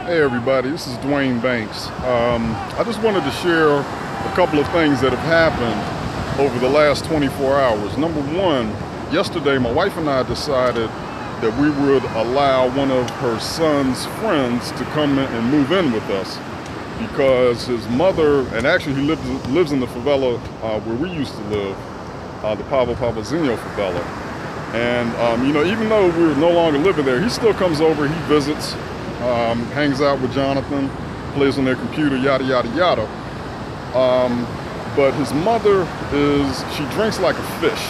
Hey everybody, this is Dwayne Banks. I just wanted to share a couple of things that have happened over the last 24 hours. Number one, yesterday my wife and I decided that we would allow one of her son's friends to come in and move in with us because his mother, and actually he lives in the favela where we used to live, the Pavozinho favela. And even though we're no longer living there, he still comes over, he visits, hangs out with Jonathan, plays on their computer, yada, yada, yada. But his mother she drinks like a fish.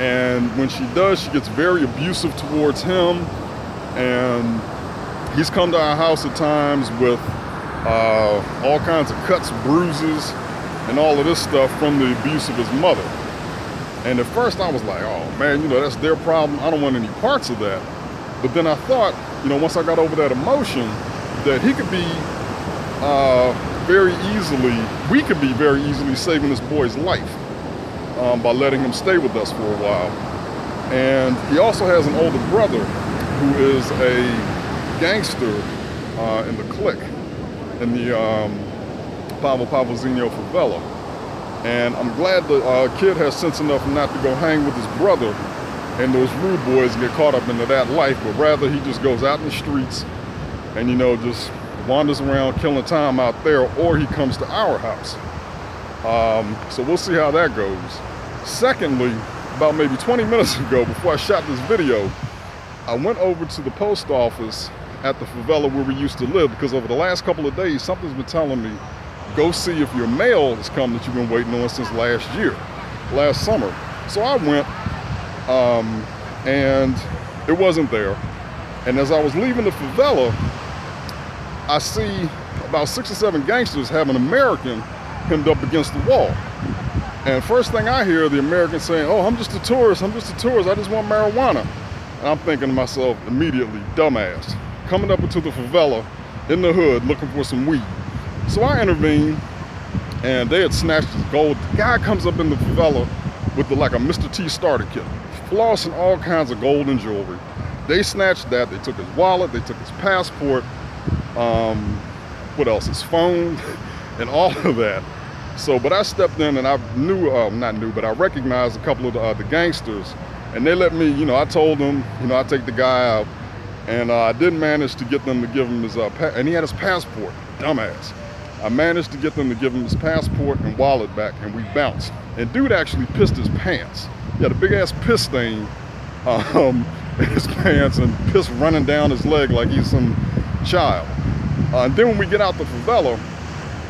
And when she does, she gets very abusive towards him. And he's come to our house at times with all kinds of cuts, bruises, and all of this stuff from the abuse of his mother. And at first I was like, oh man, that's their problem. I don't want any parts of that. But then I thought, once I got over that emotion, that we could be very easily saving this boy's life by letting him stay with us for a while. And he also has an older brother who is a gangster in the clique, in the Pavozinho favela. And I'm glad the kid has sense enough not to go hang with his brother and those rude boys and get caught up into that life, but rather he just goes out in the streets and just wanders around killing time out there, or he comes to our house. So we'll see how that goes. Secondly, about maybe 20 minutes ago, before I shot this video, I went over to the post office at the favela where we used to live, because over the last couple of days something's been telling me, go see if your mail has come that you've been waiting on since last summer. So I went, and it wasn't there. And as I was leaving the favela, I see about 6 or 7 gangsters have an American hemmed up against the wall. And first thing I hear, the American saying, oh, I'm just a tourist, I just want marijuana. And I'm thinking to myself immediately, dumbass, coming up into the favela in the hood looking for some weed. So I intervened, and they had snatched his gold. The guy comes up in the favela with like a Mr. T starter kit, flossing all kinds of gold and jewelry. They snatched that. They took his wallet, they took his passport, what else, his phone, and all of that. So, but I stepped in and I I recognized a couple of the gangsters, and they let me, I told them, I'd take the guy out, and I did manage to get them to give him his, and he had his passport, dumbass. I managed to get them to give him his passport and wallet back, and we bounced. And dude actually pissed his pants. He had a big ass piss stain in his pants, and piss running down his leg like he's some child. And then when we get out the favela,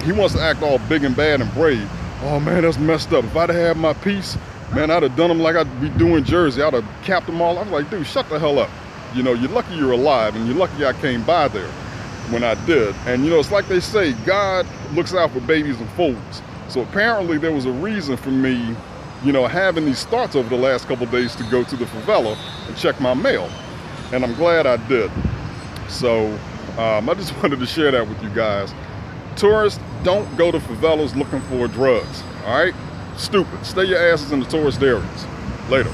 he wants to act all big and bad and brave. Oh man, that's messed up. If I'd have had my piece, man, I'd have done him like I'd be doing Jersey. I'd have capped them all. I was like, dude, shut the hell up. You're lucky you're alive, and you're lucky I came by there when I did. And it's like they say, God looks out for babies and fools. So apparently there was a reason for me, having these thoughts over the last couple of days to go to the favela and check my mail. And I'm glad I did. So I just wanted to share that with you guys. Tourists, don't go to favelas looking for drugs, all right? Stupid. Stay your asses in the tourist areas. Later.